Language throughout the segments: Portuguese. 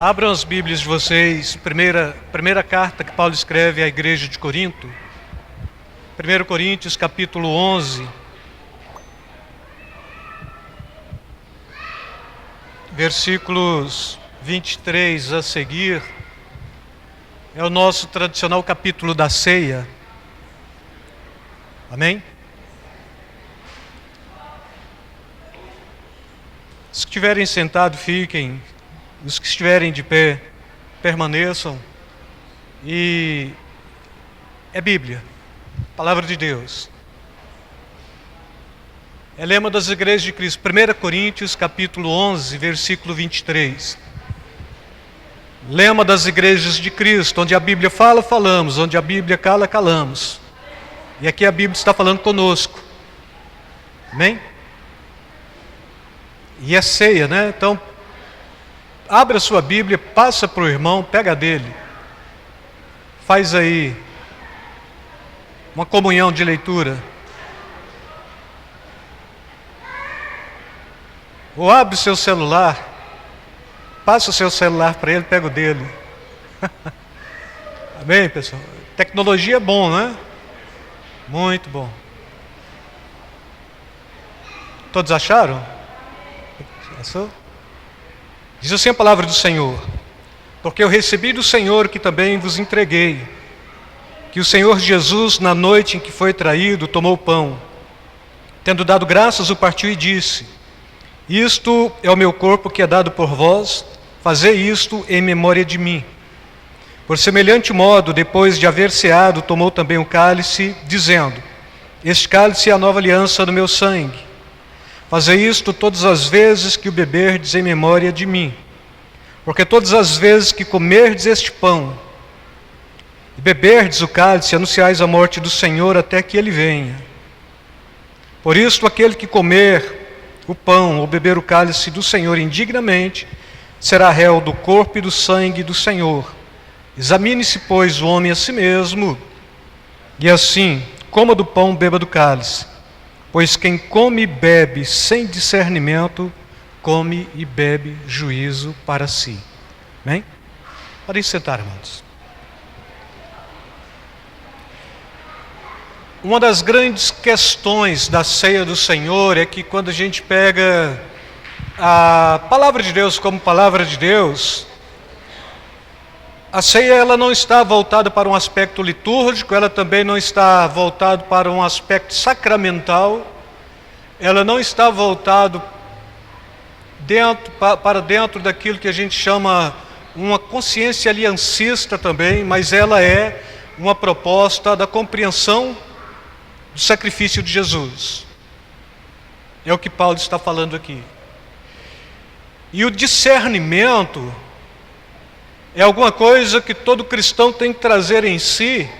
Abram as Bíblias de vocês, primeira carta que Paulo escreve à igreja de Corinto, 1 Coríntios capítulo 11, versículos 23 a seguir, é o nosso tradicional capítulo da ceia. Amém? Os que estiverem sentados, fiquem. Os que estiverem de pé, permaneçam. E é Bíblia, Palavra de Deus. É lema das igrejas de Cristo, 1 Coríntios capítulo 11, versículo 23. Lema das igrejas de Cristo, onde a Bíblia fala, falamos, onde a Bíblia cala, calamos. E aqui a Bíblia está falando conosco. Amém? E é ceia, né? Então, abre a sua Bíblia, passa para o irmão, pega dele. Faz aí uma comunhão de leitura. Ou abre o seu celular, passa o seu celular para ele, pega o dele. Amém, pessoal? Tecnologia é bom, né? Muito bom. Todos acharam? Passou? Diz assim a palavra do Senhor: porque eu recebi do Senhor que também vos entreguei, que o Senhor Jesus, na noite em que foi traído, tomou o pão, tendo dado graças, o partiu e disse: isto é o meu corpo que é dado por vós, fazei isto em memória de mim. Por semelhante modo, depois de haver ceado, tomou também o cálice, dizendo: este cálice é a nova aliança do meu sangue. Fazei isto todas as vezes que o beberdes em memória de mim. Porque todas as vezes que comerdes este pão e beberdes o cálice, anunciais a morte do Senhor até que Ele venha. Por isto, aquele que comer o pão ou beber o cálice do Senhor indignamente, será réu do corpo e do sangue do Senhor. Examine-se, pois, o homem a si mesmo, e assim, coma do pão, beba do cálice. Pois quem come e bebe sem discernimento, come e bebe juízo para si. Amém? Podem sentar, irmãos. Uma das grandes questões da ceia do Senhor é que quando a gente pega a palavra de Deus como palavra de Deus, a ceia ela não está voltada para um aspecto litúrgico, ela também não está voltada para um aspecto sacramental, ela não está voltada para dentro daquilo que a gente chama uma consciência aliancista também, mas ela é uma proposta da compreensão do sacrifício de Jesus. É o que Paulo está falando aqui. E o discernimento é alguma coisa que todo cristão tem que trazer em si,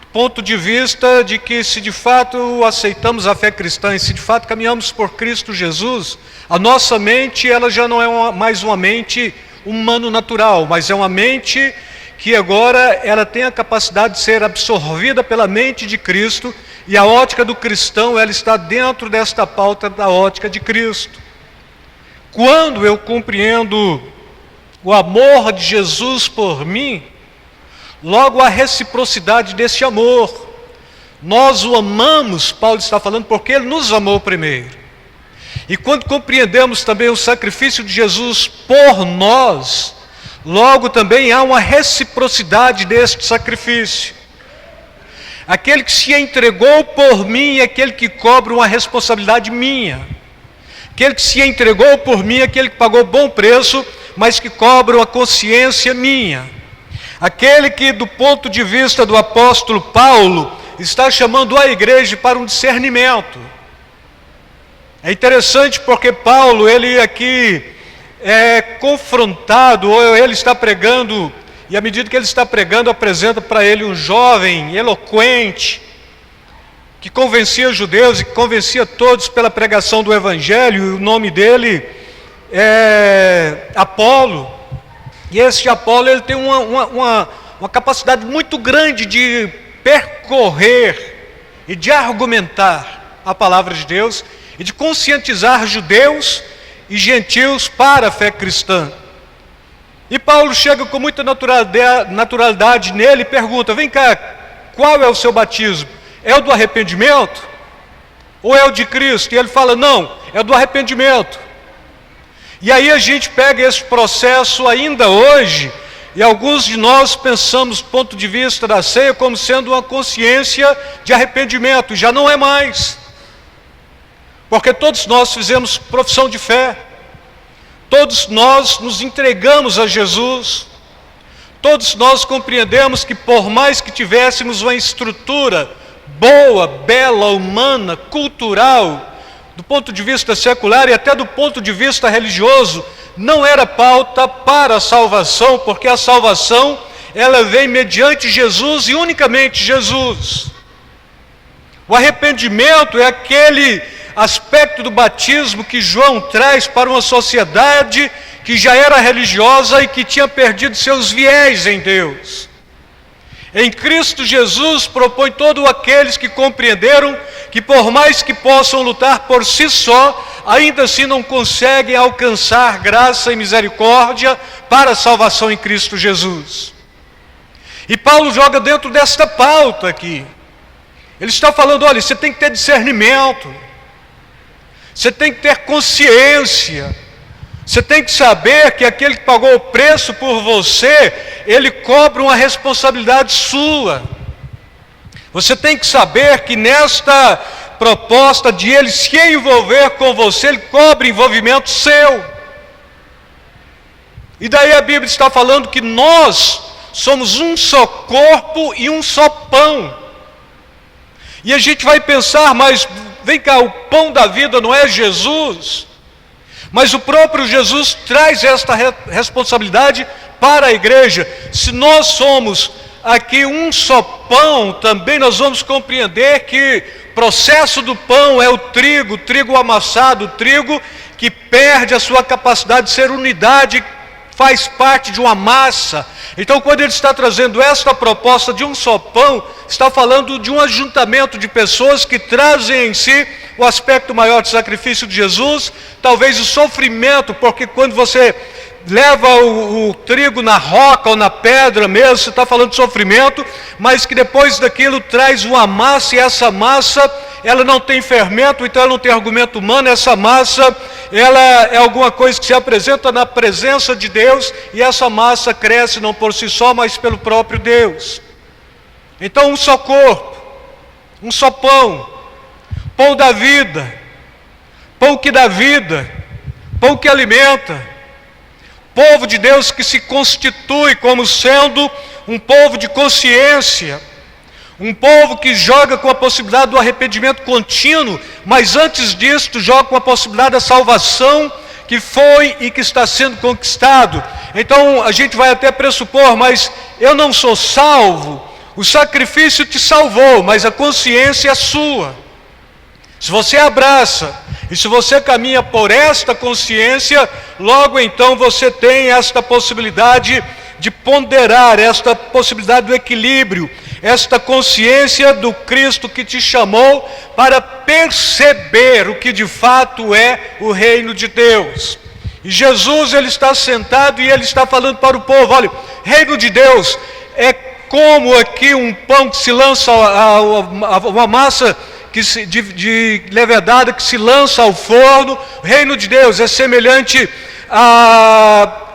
do ponto de vista de que se de fato aceitamos a fé cristã e se de fato caminhamos por Cristo Jesus, a nossa mente ela já não é mais uma mente humano-natural, mas é uma mente que agora ela tem a capacidade de ser absorvida pela mente de Cristo, e a ótica do cristão ela está dentro desta pauta da ótica de Cristo. Quando eu compreendo o amor de Jesus por mim, logo a reciprocidade desse amor. Nós o amamos, Paulo está falando, porque Ele nos amou primeiro. E quando compreendemos também o sacrifício de Jesus por nós, logo também há uma reciprocidade deste sacrifício. Aquele que se entregou por mim é aquele que cobra uma responsabilidade minha. Aquele que se entregou por mim é aquele que pagou bom preço, mas que cobra uma consciência minha. Aquele que, do ponto de vista do apóstolo Paulo, está chamando a igreja para um discernimento. É interessante porque Paulo, ele aqui é confrontado, ou ele está pregando, e à medida que ele está pregando, apresenta para ele um jovem eloquente, que convencia judeus e que convencia todos pela pregação do Evangelho, e o nome dele é Apolo. E esse Apolo ele tem uma capacidade muito grande de percorrer e de argumentar a palavra de Deus e de conscientizar judeus e gentios para a fé cristã. E Paulo chega com muita naturalidade nele e pergunta: vem cá, qual é o seu batismo? É o do arrependimento? Ou é o de Cristo? E ele fala: não, é do arrependimento. E aí a gente pega esse processo ainda hoje, e alguns de nós pensamos do ponto de vista da ceia como sendo uma consciência de arrependimento, e já não é mais. Porque todos nós fizemos profissão de fé, todos nós nos entregamos a Jesus, todos nós compreendemos que por mais que tivéssemos uma estrutura boa, bela, humana, cultural, do ponto de vista secular e até do ponto de vista religioso, não era pauta para a salvação, porque a salvação, ela vem mediante Jesus e unicamente Jesus. O arrependimento é aquele aspecto do batismo que João traz para uma sociedade que já era religiosa e que tinha perdido seus viés em Deus. Em Cristo Jesus propõe todos aqueles que compreenderam que por mais que possam lutar por si só, ainda assim não conseguem alcançar graça e misericórdia para a salvação em Cristo Jesus. E Paulo joga dentro desta pauta aqui. Ele está falando: olha, você tem que ter discernimento, você tem que ter consciência, você tem que saber que aquele que pagou o preço por você, ele cobra uma responsabilidade sua. Você tem que saber que nesta proposta de ele se envolver com você, ele cobra envolvimento seu. E daí a Bíblia está falando que nós somos um só corpo e um só pão. E a gente vai pensar: mas vem cá, o pão da vida não é Jesus? Mas o próprio Jesus traz esta responsabilidade para a igreja. Se nós somos aqui um só pão, também nós vamos compreender que o processo do pão é o trigo amassado, o trigo que perde a sua capacidade de ser unidade, faz parte de uma massa. Então, quando ele está trazendo esta proposta de um só pão, está falando de um ajuntamento de pessoas que trazem em si o aspecto maior do sacrifício de Jesus, talvez o sofrimento, porque quando você leva o trigo na roca ou na pedra mesmo, você está falando de sofrimento, mas que depois daquilo traz uma massa, e essa massa, ela não tem fermento, então ela não tem argumento humano. Essa massa, ela é alguma coisa que se apresenta na presença de Deus, e essa massa cresce não por si só, mas pelo próprio Deus. Então, um só corpo, um só pão, pão da vida, pão que dá vida, pão que alimenta, povo de Deus que se constitui como sendo um povo de consciência, um povo que joga com a possibilidade do arrependimento contínuo, mas antes disso joga com a possibilidade da salvação que foi e que está sendo conquistado. Então a gente vai até pressupor: mas eu não sou salvo. O sacrifício te salvou, mas a consciência é sua. Se você abraça e se você caminha por esta consciência, logo então você tem esta possibilidade de ponderar, esta possibilidade do equilíbrio, esta consciência do Cristo que te chamou para perceber o que de fato é o reino de Deus. E Jesus, ele está sentado e ele está falando para o povo: olha, reino de Deus é como aqui um pão que se lança, uma massa de levedada que se lança ao forno. O reino de Deus é semelhante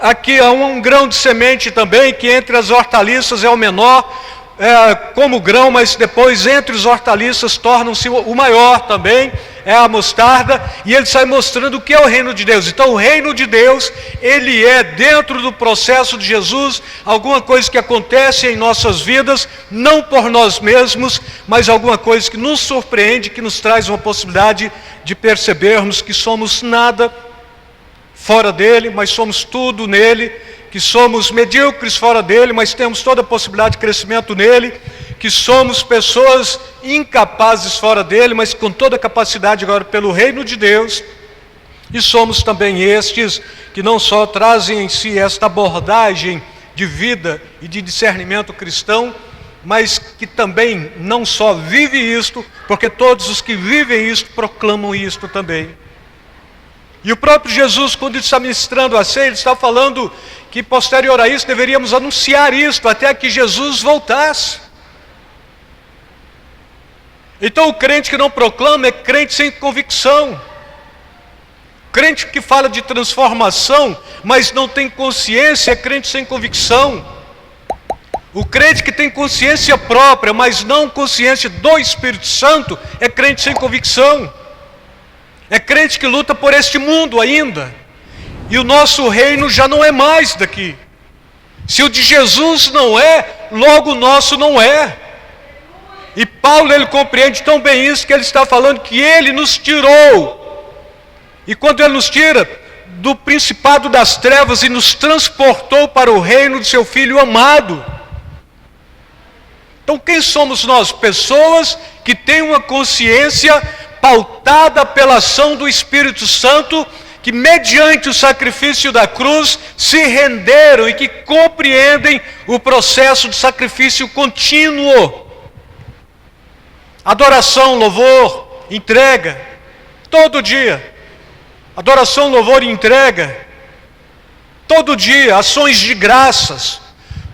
aqui a um grão de semente também, que entre as hortaliças é o menor, como grão, mas depois entre os hortaliças tornam-se o maior também, é a mostarda. E ele sai mostrando o que é o reino de Deus. Então o reino de Deus, ele é dentro do processo de Jesus, alguma coisa que acontece em nossas vidas, não por nós mesmos, mas alguma coisa que nos surpreende, que nos traz uma possibilidade de percebermos que somos nada fora dele, mas somos tudo nele, que somos medíocres fora dele, mas temos toda a possibilidade de crescimento nele, que somos pessoas incapazes fora dele, mas com toda a capacidade agora pelo reino de Deus. E somos também estes que não só trazem em si esta abordagem de vida e de discernimento cristão, mas que também não só vive isto, porque todos os que vivem isto proclamam isto também. E o próprio Jesus, quando ele está ministrando a ceia, ele está falando que posterior a isso deveríamos anunciar isto até que Jesus voltasse. Então o crente que não proclama é crente sem convicção. Crente que fala de transformação, mas não tem consciência, é crente sem convicção. O crente que tem consciência própria, mas não consciência do Espírito Santo, é crente sem convicção. É crente que luta por este mundo ainda. E o nosso reino já não é mais daqui. Se o de Jesus não é, logo o nosso não é. E Paulo, ele compreende tão bem isso, que ele está falando que ele nos tirou. E quando ele nos tira do principado das trevas e nos transportou para o reino de seu Filho amado. Então quem somos nós? Pessoas que têm uma consciência pautada pela ação do Espírito Santo, que mediante o sacrifício da cruz se renderam e que compreendem o processo de sacrifício contínuo. Adoração, louvor, entrega, todo dia. Adoração, louvor e entrega, todo dia, ações de graças.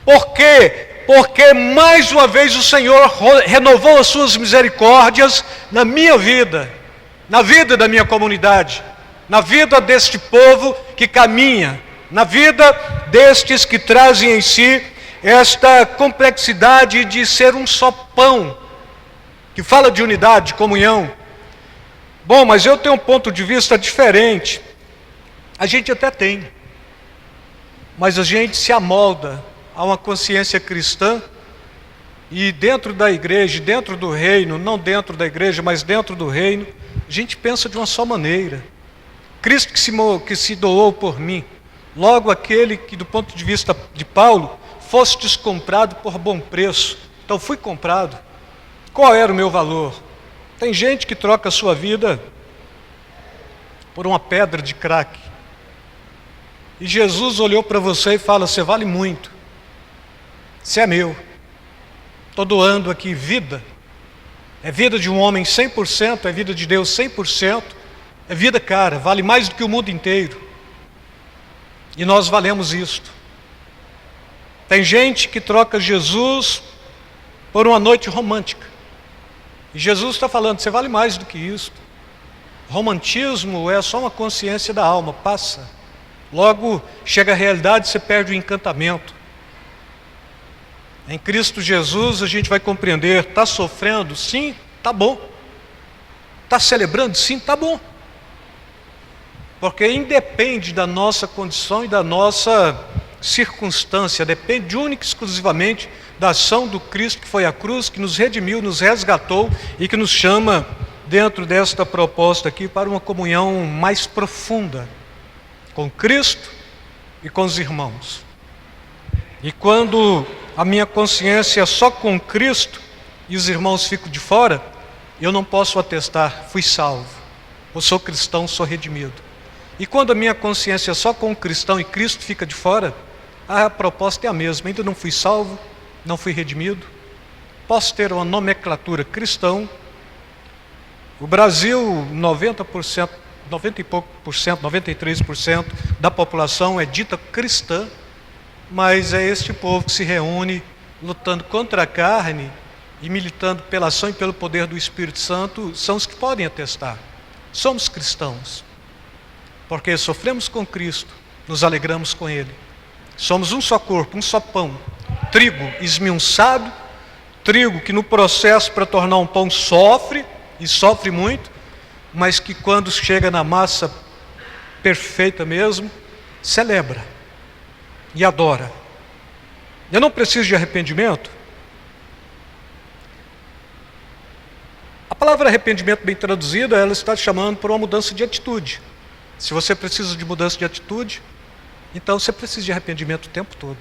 Por quê? Porque mais uma vez o Senhor renovou as suas misericórdias na minha vida, na vida da minha comunidade, na vida deste povo que caminha, na vida destes que trazem em si esta complexidade de ser um só pão, que fala de unidade, de comunhão. Bom, mas eu tenho um ponto de vista diferente. A gente até tem, mas a gente se amolda a uma consciência cristã, e dentro da igreja, dentro do reino, não dentro da igreja, mas dentro do reino, a gente pensa de uma só maneira. Cristo que se doou por mim, logo aquele que, do ponto de vista de Paulo, fostes comprado por bom preço. Então fui comprado. Qual era o meu valor? Tem gente que troca a sua vida por uma pedra de crack. E Jesus olhou para você e fala: você vale muito. Você é meu. Estou doando aqui vida. É vida de um homem 100%, é vida de Deus 100%. É vida cara, vale mais do que o mundo inteiro. E nós valemos isto. Tem gente que troca Jesus por uma noite romântica. E Jesus está falando: você vale mais do que isso. Romantismo é só uma consciência da alma, passa. Logo chega a realidade, você perde o encantamento. Em Cristo Jesus a gente vai compreender: está sofrendo? Sim, está bom. Está celebrando? Sim, está bom. Porque independe da nossa condição e da nossa circunstância, depende única e exclusivamente da ação do Cristo que foi à cruz, que nos redimiu, nos resgatou e que nos chama, dentro desta proposta aqui, para uma comunhão mais profunda com Cristo e com os irmãos. E quando a minha consciência é só com Cristo e os irmãos ficam de fora, eu não posso atestar: fui salvo, eu sou cristão, sou redimido. E quando a minha consciência é só com o cristão e Cristo fica de fora, a proposta é a mesma: ainda não fui salvo, não fui redimido, posso ter uma nomenclatura cristão. O Brasil, 90%, 90 e pouco por cento, 93% da população é dita cristã, mas é este povo que se reúne lutando contra a carne e militando pela ação e pelo poder do Espírito Santo, são os que podem atestar: somos cristãos, porque sofremos com Cristo, nos alegramos com Ele. Somos um só corpo, um só pão, trigo esmiuçado, trigo que no processo para tornar um pão sofre, e sofre muito, mas que quando chega na massa perfeita mesmo, celebra e adora. Eu não preciso de arrependimento. A palavra arrependimento, bem traduzida, ela está chamando por uma mudança de atitude. Se você precisa de mudança de atitude, então você precisa de arrependimento o tempo todo.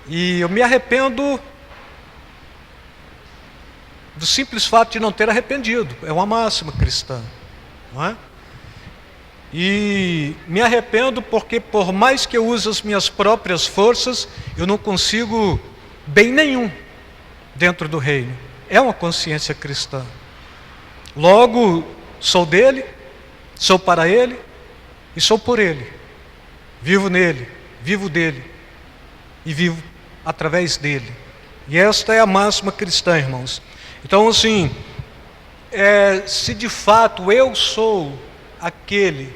E eu me arrependo do simples fato de não ter arrependido. É uma máxima cristã, não é? E me arrependo porque, por mais que eu use as minhas próprias forças, eu não consigo bem nenhum dentro do reino. É uma consciência cristã. Logo, sou dele, Sou para Ele e sou por Ele. Vivo nele, vivo dele e vivo através dele. E esta é a máxima cristã, irmãos. Então, assim, se de fato eu sou aquele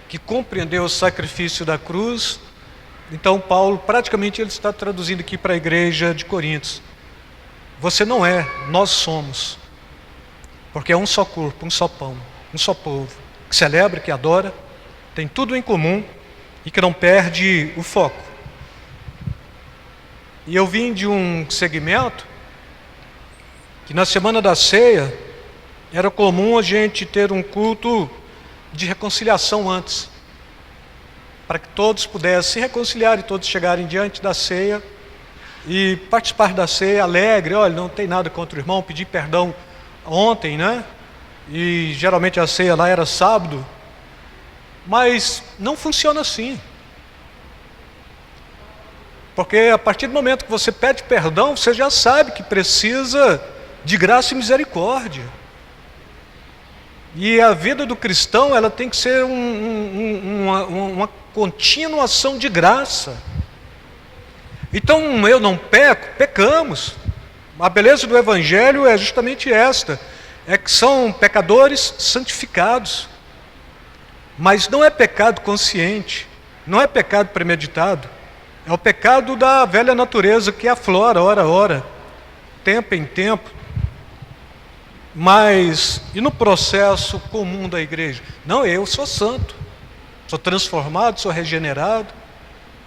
que compreendeu o sacrifício da cruz, então Paulo, praticamente ele está traduzindo aqui para a igreja de Coríntios. Você não é, nós somos. Porque é um só corpo, um só pão, um só povo, que celebra, que adora, tem tudo em comum e que não perde o foco. E eu vim de um segmento que na semana da ceia era comum a gente ter um culto de reconciliação antes, para que todos pudessem se reconciliar e todos chegarem diante da ceia e participar da ceia alegre. Olha, não tem nada contra o irmão, pedi perdão ontem, né? E geralmente a ceia lá era sábado, mas não funciona assim. Porque a partir do momento que você pede perdão, você já sabe que precisa de graça e misericórdia. E a vida do cristão, ela tem que ser uma continuação de graça. Então, eu não peco, pecamos. A beleza do Evangelho é justamente esta, é que são pecadores santificados. Mas não é pecado consciente, não é pecado premeditado. É o pecado da velha natureza que aflora, hora a hora, tempo em tempo. Mas, e no processo comum da igreja? Não, eu sou santo, sou transformado, sou regenerado,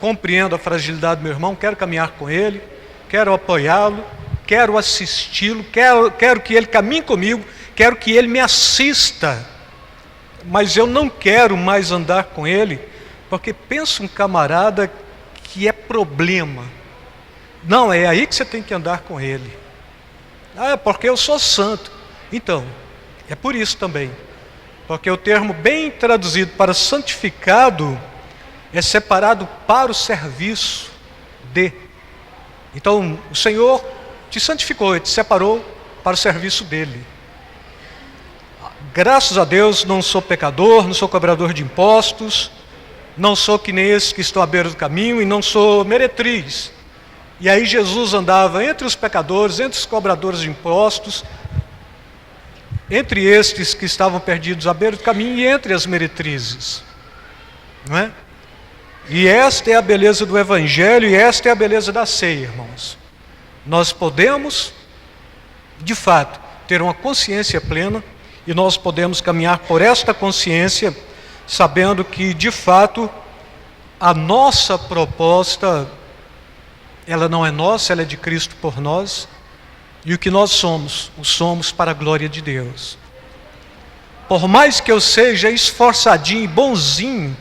compreendo a fragilidade do meu irmão, quero caminhar com ele, quero apoiá-lo, quero assisti-lo, quero que ele caminhe comigo, quero que ele me assista. Mas eu não quero mais andar com ele, porque pensa um camarada que é problema. Não, é aí que você tem que andar com ele. Ah, porque eu sou santo. Então, é por isso também. Porque o termo bem traduzido para santificado é separado para o serviço de. Então, o Senhor te santificou, Ele te separou para o serviço dEle. Graças a Deus, não sou pecador, não sou cobrador de impostos, não sou que nem esses que estão à beira do caminho e não sou meretriz. E aí Jesus andava entre os pecadores, entre os cobradores de impostos, entre estes que estavam perdidos à beira do caminho e entre as meretrizes. Não é? E esta é a beleza do Evangelho e esta é a beleza da ceia, irmãos. Nós podemos, de fato, ter uma consciência plena e nós podemos caminhar por esta consciência sabendo que, de fato, a nossa proposta, ela não é nossa, ela é de Cristo por nós, e o que nós somos, o somos para a glória de Deus. Por mais que eu seja esforçadinho e bonzinho,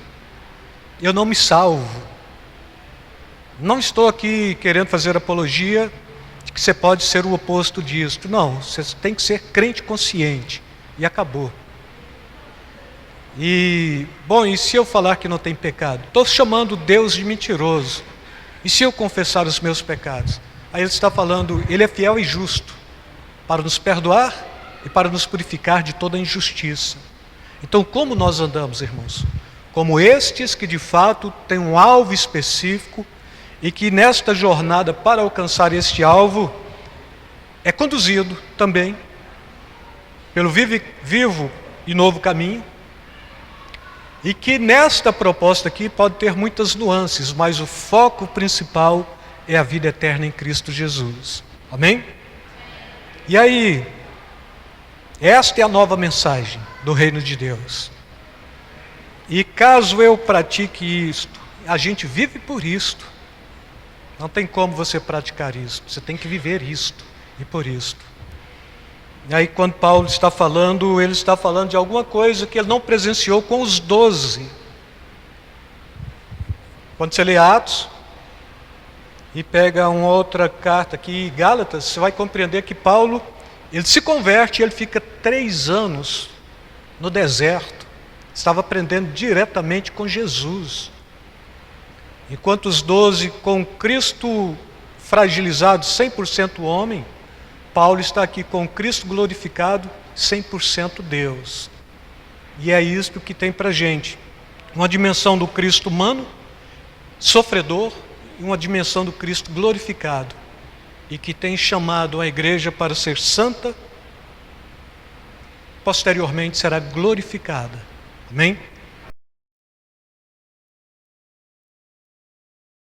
eu não me salvo. Não estou aqui querendo fazer apologia de que você pode ser o oposto disto. Não, você tem que ser crente consciente, e acabou. E se eu falar que não tem pecado? Estou chamando Deus de mentiroso. E se eu confessar os meus pecados? Aí ele está falando, Ele é fiel e justo para nos perdoar e para nos purificar de toda injustiça. Então, como nós andamos, irmãos? Como estes que de fato têm um alvo específico e que nesta jornada para alcançar este alvo é conduzido também pelo vivo e novo caminho. E que nesta proposta aqui pode ter muitas nuances, mas o foco principal é a vida eterna em Cristo Jesus. Amém? E aí, esta é a nova mensagem do reino de Deus. E caso eu pratique isto, a gente vive por isto. Não tem como você praticar isto, você tem que viver isto e por isto. E aí quando Paulo está falando, ele está falando de alguma coisa que ele não presenciou com os 12. Quando você lê Atos e pega uma outra carta aqui, Gálatas, você vai compreender que Paulo, ele se converte e ele fica 3 anos no deserto. Estava aprendendo diretamente com Jesus. Enquanto os 12 com Cristo fragilizado, 100% homem, Paulo está aqui com Cristo glorificado, 100% Deus. E é isto que tem para a gente. Uma dimensão do Cristo humano, sofredor, e uma dimensão do Cristo glorificado. E que tem chamado a igreja para ser santa, posteriormente será glorificada. Amém?